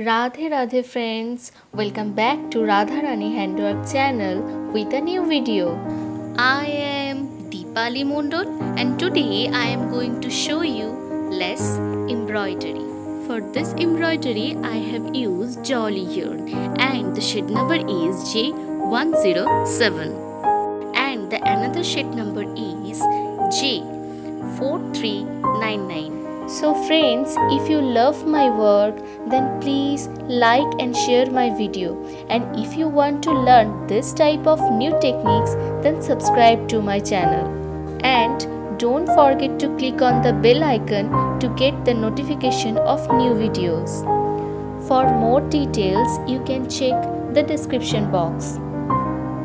Radhe Radhe friends, welcome back to Radharani Handwork channel with a new video. I am Deepali Mondol and today I am going to show you less embroidery. For this embroidery I have used jolly yarn and the shade number is J107 and the another shade number is J4399. So friends, if you love my work, then please like and share my video. And if you want to learn this type of new techniques, then subscribe to my channel. And don't forget to click on the bell icon to get the notification of new videos. For more details, you can check the description box.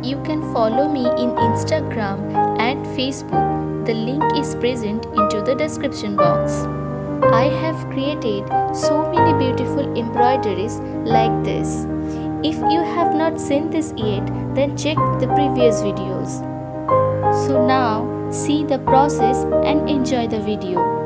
You can follow me in Instagram and Facebook. The link is present into the description box. I have created so many beautiful embroideries like this. If you have not seen this yet, then check the previous videos. So now see the process and enjoy the video.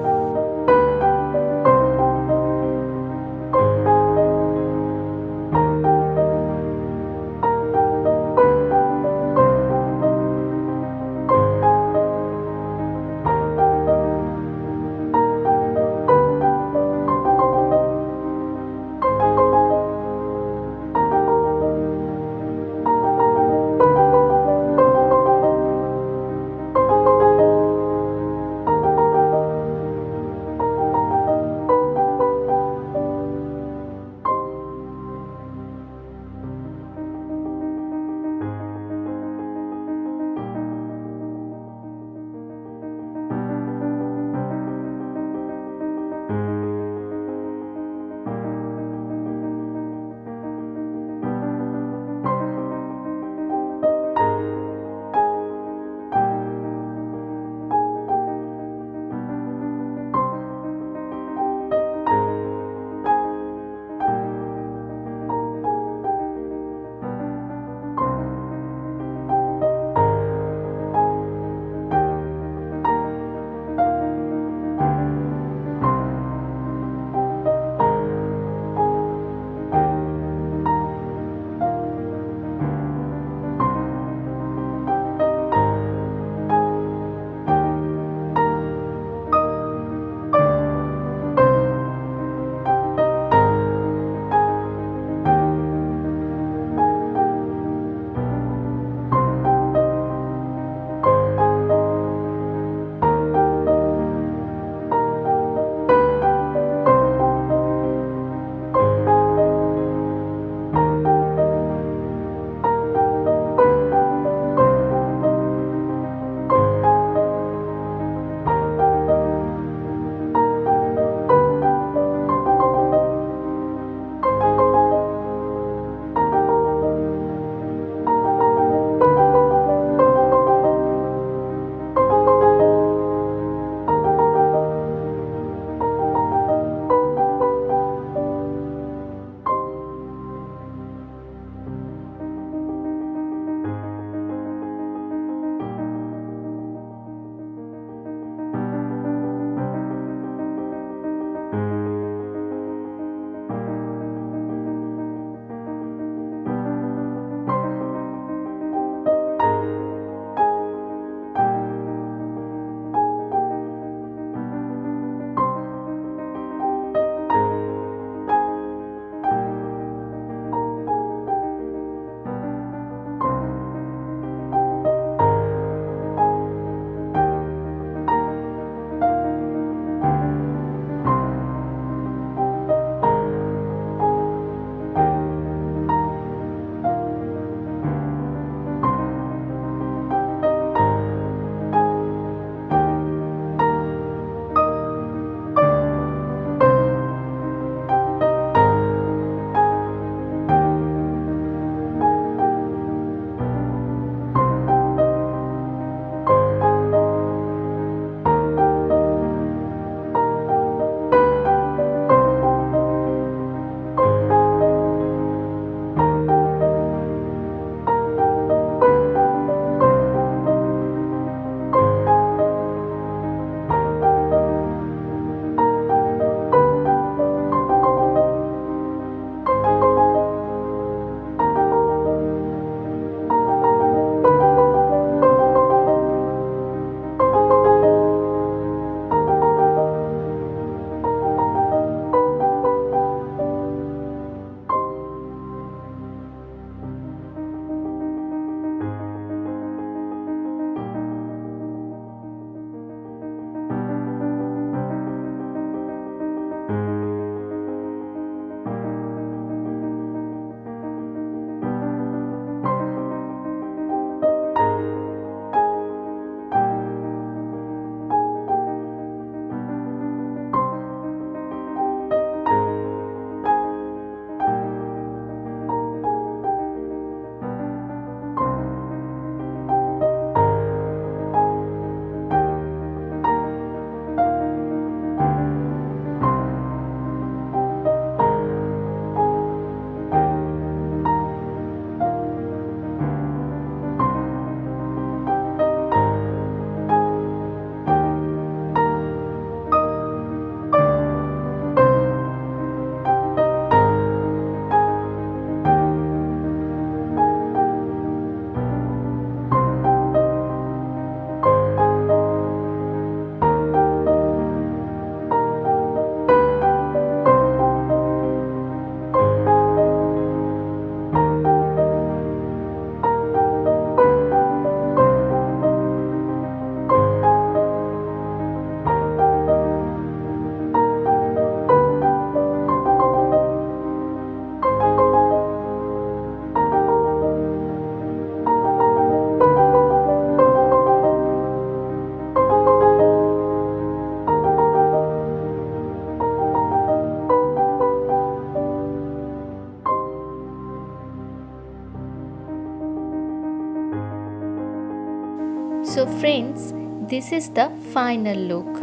So friends, this is the final look.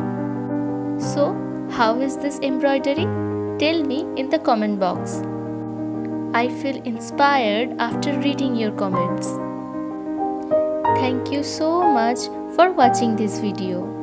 So how is this embroidery? Tell me in the comment box. I feel inspired after reading your comments. Thank you so much for watching this video.